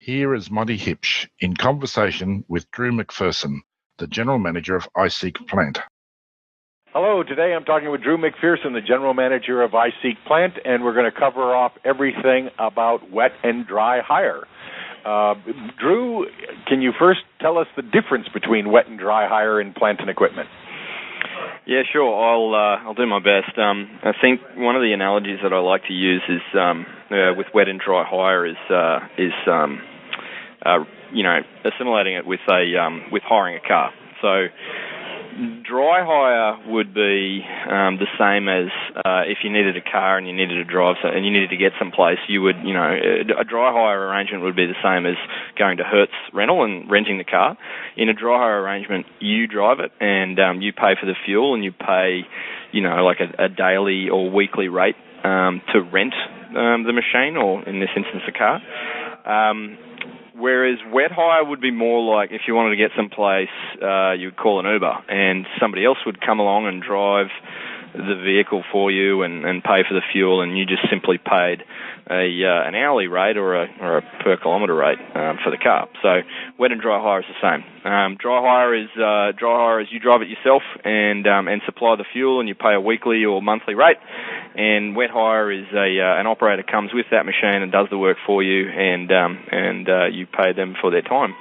Here is Monte Huebsch in conversation with Drew McPherson, the General Manager of iSeek Plant. Hello, today I'm talking with Drew McPherson, the General Manager of iSeek Plant, and we're going to cover off everything about wet and dry hire. Drew, can you first tell us the difference between wet and dry hire in plant and equipment? Yeah, sure. I'll do my best. I think one of the analogies that I like to use is with wet and dry hire is assimilating it with hiring a car. So dry hire would be the same as if you needed a car and you needed to drive and you needed to get someplace. You would, a dry hire arrangement would be the same as going to Hertz rental and renting the car. In a dry hire arrangement, you drive it and you pay for the fuel and you pay, like a daily or weekly rate to rent the machine, or in this instance, a car. Whereas wet hire would be more like if you wanted to get someplace, you would call an Uber, and somebody else would come along and drive the vehicle for you and pay for the fuel, and you just simply paid an hourly rate or a per kilometre rate for the car. So wet and dry hire is the same. Dry hire is you drive it yourself and supply the fuel, and you pay a weekly or monthly rate. And wet hire is an operator comes with that machine and does the work for you, and you pay them for their time.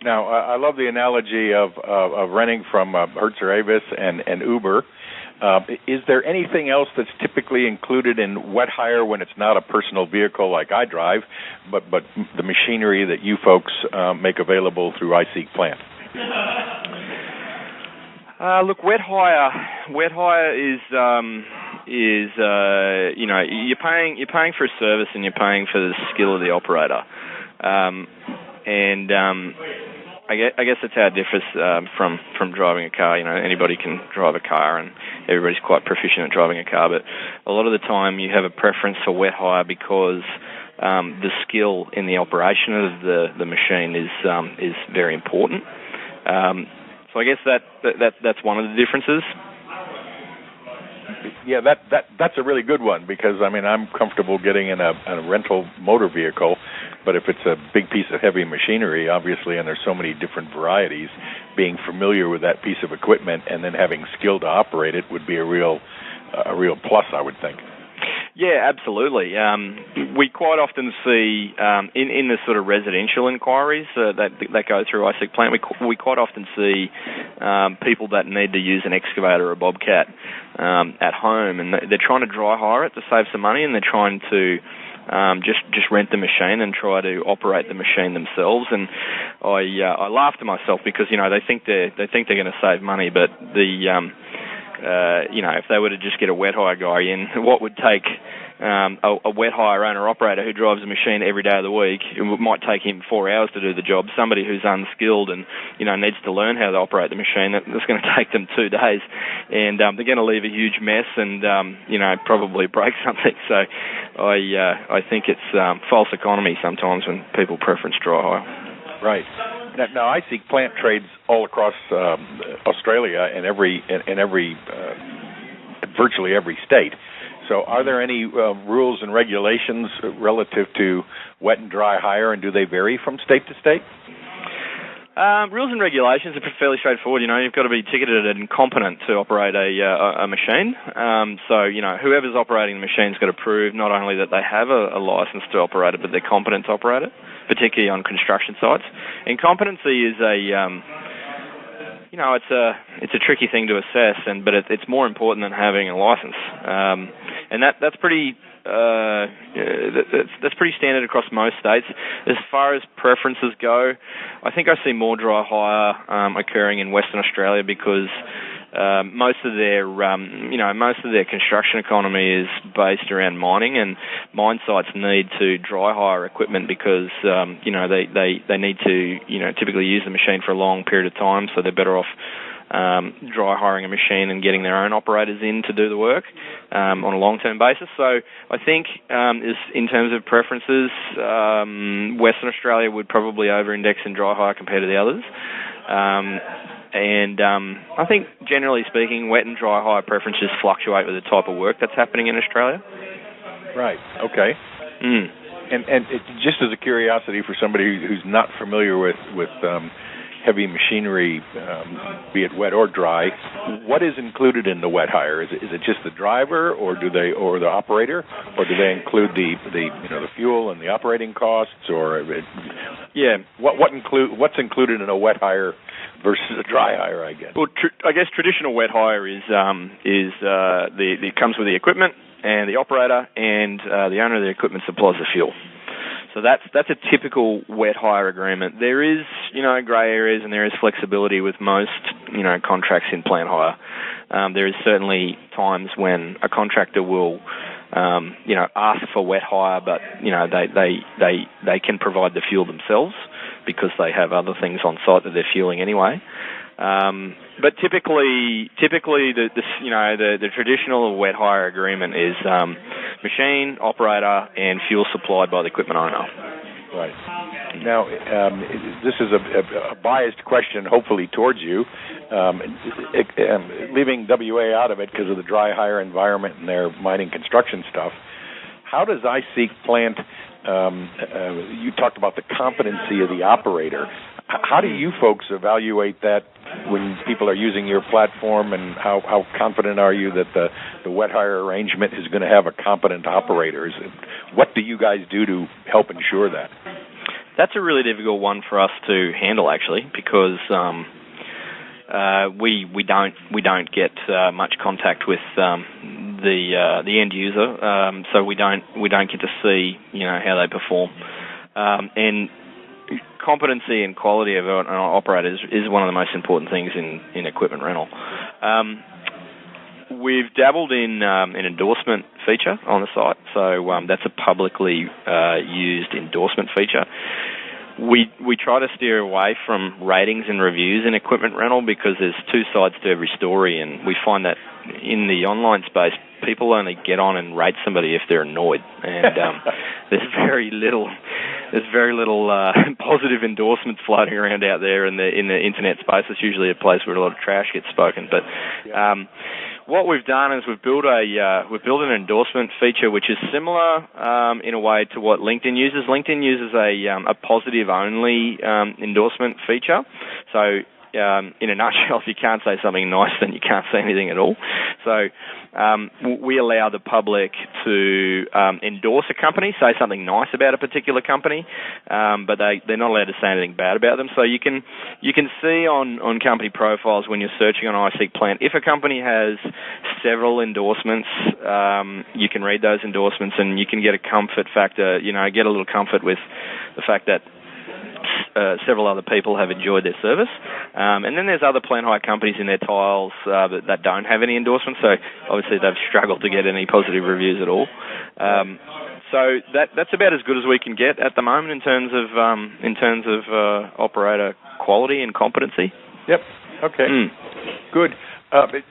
Now, I love the analogy of renting from Hertz or Avis and Uber. Is there anything else that's typically included in wet hire when it's not a personal vehicle like I drive, but the machinery that you folks make available through iSeek Plant? Look, wet hire is you're paying for a service and you're paying for the skill of the operator, I guess that's how it differs from driving a car. Anybody can drive a car and everybody's quite proficient at driving a car, but a lot of the time you have a preference for wet hire because the skill in the operation of the machine is very important. So I guess that's one of the differences. Yeah, that's a really good one, because I'm comfortable getting in a rental motor vehicle, but if it's a big piece of heavy machinery, obviously, and there's so many different varieties, being familiar with that piece of equipment and then having skill to operate it would be a real plus, I would think. Yeah, absolutely. We quite often see in the sort of residential inquiries that go through iSeek Plant, we quite often see people that need to use an excavator or a bobcat at home, and they're trying to dry hire it to save some money, and they're trying to just rent the machine and try to operate the machine themselves. And I laugh to myself because they think they're going to save money, but if they were to just get a wet hire guy in, what would take a wet hire owner-operator who drives a machine every day of the week, it might take him 4 hours to do the job. Somebody who's unskilled and needs to learn how to operate the machine, that's going to take them 2 days, and they're going to leave a huge mess and probably break something. So I think it's false economy sometimes when people preference dry hire. Right. Now, iSeek Plant trades all across Australia in virtually every state. So are there any rules and regulations relative to wet and dry hire, and do they vary from state to state? Rules and regulations are fairly straightforward. You've got to be ticketed and competent to operate a machine. So whoever's operating the machine's got to prove not only that they have a license to operate it, but they're competent to operate it, particularly on construction sites. And competency is it's a tricky thing to assess, but it's more important than having a license. And that's pretty standard across most states. As far as preferences go, I think I see more dry hire occurring in Western Australia because most of their construction economy is based around mining, and mine sites need to dry hire equipment because they need to typically use the machine for a long period of time, so they're better off dry hiring a machine and getting their own operators in to do the work on a long-term basis. So I think in terms of preferences, Western Australia would probably over-index in dry hire compared to the others. And I think, generally speaking, wet and dry hire preferences fluctuate with the type of work that's happening in Australia. Right. Okay. And just as a curiosity for somebody who's not familiar with heavy machinery, be it wet or dry, what is included in the wet hire? Is it just the driver, or the operator, or do they include the fuel and the operating costs, or what's included in a wet hire versus a dry hire, I guess? Well, I guess traditional wet hire is it comes with the equipment and the operator, and the owner of the equipment supplies the fuel. So that's a typical wet hire agreement. There is, grey areas, and there is flexibility with most, contracts in plant hire. There is certainly times when a contractor will, ask for wet hire, but they can provide the fuel themselves because they have other things on site that they're fueling anyway. But typically, the traditional wet hire agreement is machine, operator, and fuel supplied by the equipment owner. Right. Now, this is a biased question, hopefully, towards you. Leaving WA out of it because of the dry hire environment and their mining construction stuff, how does iSeek Plant, you talked about the competency of the operator. How do you folks evaluate that when people are using your platform, and how confident are you that the wet hire arrangement is going to have a competent operator? What do you guys do to help ensure that? That's a really difficult one for us to handle, actually, because we don't get much contact with the end user, so we don't get to see how they perform, and competency and quality of an operator is one of the most important things in equipment rental. We've dabbled in an endorsement feature on the site, so that's a publicly used endorsement feature. We try to steer away from ratings and reviews in equipment rental because there's two sides to every story, and we find that in the online space, people only get on and rate somebody if they're annoyed, and there's very little positive endorsements floating around out there in the internet space. It's usually a place where a lot of trash gets spoken. But what we've done is we've built an endorsement feature which is similar in a way to what LinkedIn uses. LinkedIn uses a positive only endorsement feature. So in a nutshell, if you can't say something nice, then you can't say anything at all. So we allow the public to endorse a company, say something nice about a particular company, but they're not allowed to say anything bad about them. So you can see on company profiles when you're searching on iSeek Plant, if a company has several endorsements, you can read those endorsements and you can get a comfort factor, get a little comfort with the fact that several other people have enjoyed their service. And then there's other plant hire companies in their tiles that don't have any endorsements, so obviously they've struggled to get any positive reviews at all. So that's about as good as we can get at the moment in terms of operator quality and competency. Yep. Okay. Good.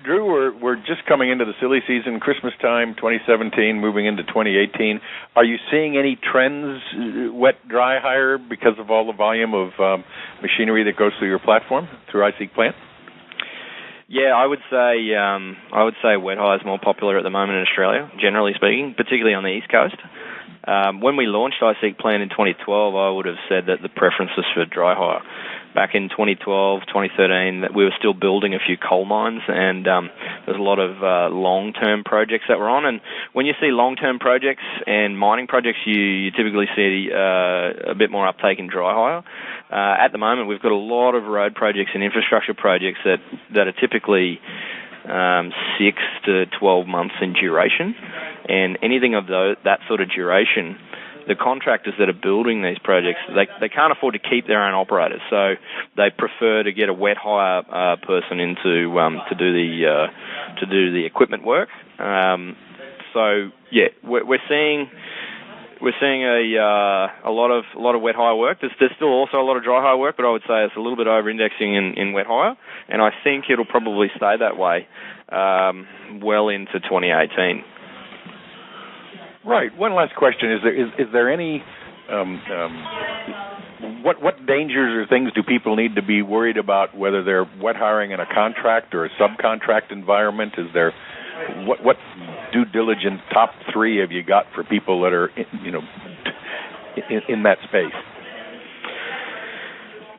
Drew, we're just coming into the silly season, Christmas time, 2017, moving into 2018. Are you seeing any trends, wet, dry hire, because of all the volume of machinery that goes through your platform, through iSeek Plant? Yeah, I would say wet hire is more popular at the moment in Australia, generally speaking, particularly on the East Coast. When we launched iSeek Plant in 2012, I would have said that the preference was for dry hire. Back in 2012, 2013, we were still building a few coal mines, and there's a lot of long-term projects that were on. And when you see long-term projects and mining projects, you typically see a bit more uptake in dry hire. At the moment, we've got a lot of road projects and infrastructure projects that are typically 6 to 12 months in duration, and anything of that sort of duration, the contractors that are building these projects, they can't afford to keep their own operators, so they prefer to get a wet hire person in to do the equipment work. So yeah, we're seeing a lot of wet hire work. There's still also a lot of dry hire work, but I would say it's a little bit over-indexing in wet hire, and I think it'll probably stay that way well into 2018. Right. One last question: is there any what dangers or things do people need to be worried about, whether they're wet hiring in a contract or a subcontract environment? Is there what due diligence top 3 have you got for people that are in that space?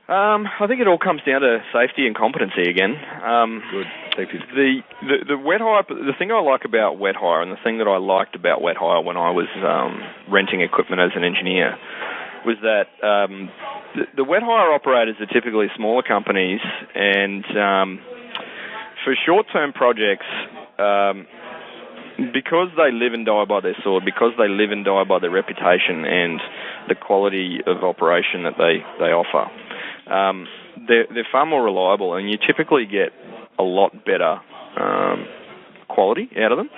I think it all comes down to safety and competency again. Good. Safety. The wet hire. The thing I like about wet hire, and the thing that I liked about wet hire when I was renting equipment as an engineer, was that the wet hire operators are typically smaller companies, and for short-term projects, because they live and die by their sword, because they live and die by their reputation and the quality of operation that they offer, they're far more reliable, and you typically get a lot better quality out of them.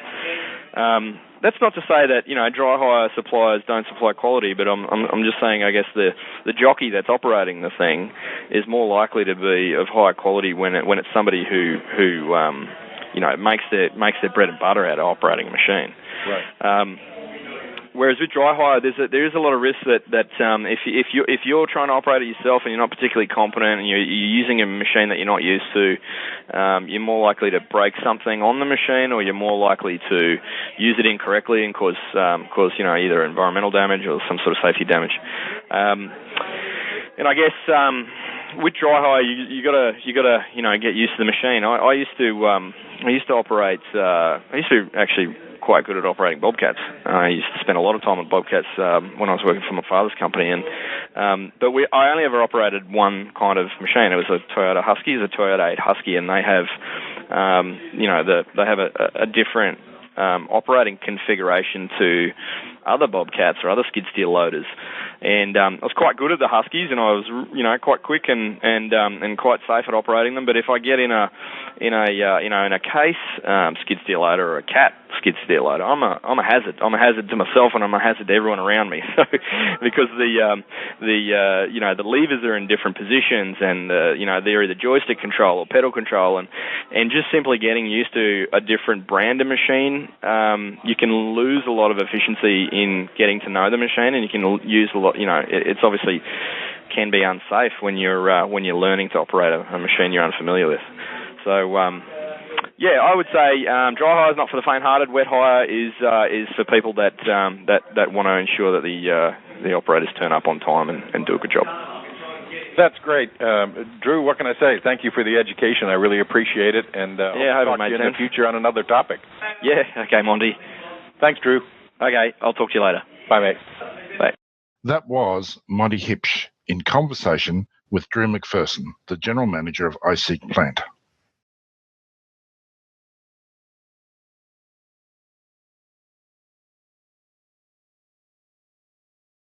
That's not to say that dry hire suppliers don't supply quality, but I'm just saying, I guess the jockey that's operating the thing is more likely to be of higher quality when it's somebody who makes their bread and butter out of operating a machine. Right. Whereas with dry hire, there is a lot of risk that if you're trying to operate it yourself and you're not particularly competent and you're using a machine that you're not used to, you're more likely to break something on the machine, or you're more likely to use it incorrectly and cause either environmental damage or some sort of safety damage. And I guess with dry hire, you gotta get used to the machine. I used to operate. I used to actually quite good at operating bobcats. I used to spend a lot of time on bobcats when I was working for my father's company, and I only ever operated one kind of machine. It was a Toyota Husky, it's a Toyota 8 Husky, and they have they have a different operating configuration to other bobcats or other skid steer loaders. And I was quite good at the Huskies, and I was quite quick and quite safe at operating them. But if I get in a case skid steer loader or a cat skid steer loader, I'm a hazard. I'm a hazard to myself, and I'm a hazard to everyone around me. So because the levers are in different positions, and they're either joystick control or pedal control, and just simply getting used to a different brand of machine, you can lose a lot of efficiency in getting to know the machine, and you can use a lot. It's obviously can be unsafe when you're learning to operate a machine you're unfamiliar with. So I would say dry hire is not for the faint-hearted. Wet hire is for people that want to ensure that the operators turn up on time and do a good job. That's great. Drew, what can I say? Thank you for the education. I really appreciate it, and hope to talk to you in the future on another topic. Yeah, okay, Monte. Thanks, Drew. Okay, I'll talk to you later. Bye, mate. Bye. That was Monte Huebsch in conversation with Drew McPherson, the General Manager of Wet Equpment Plant.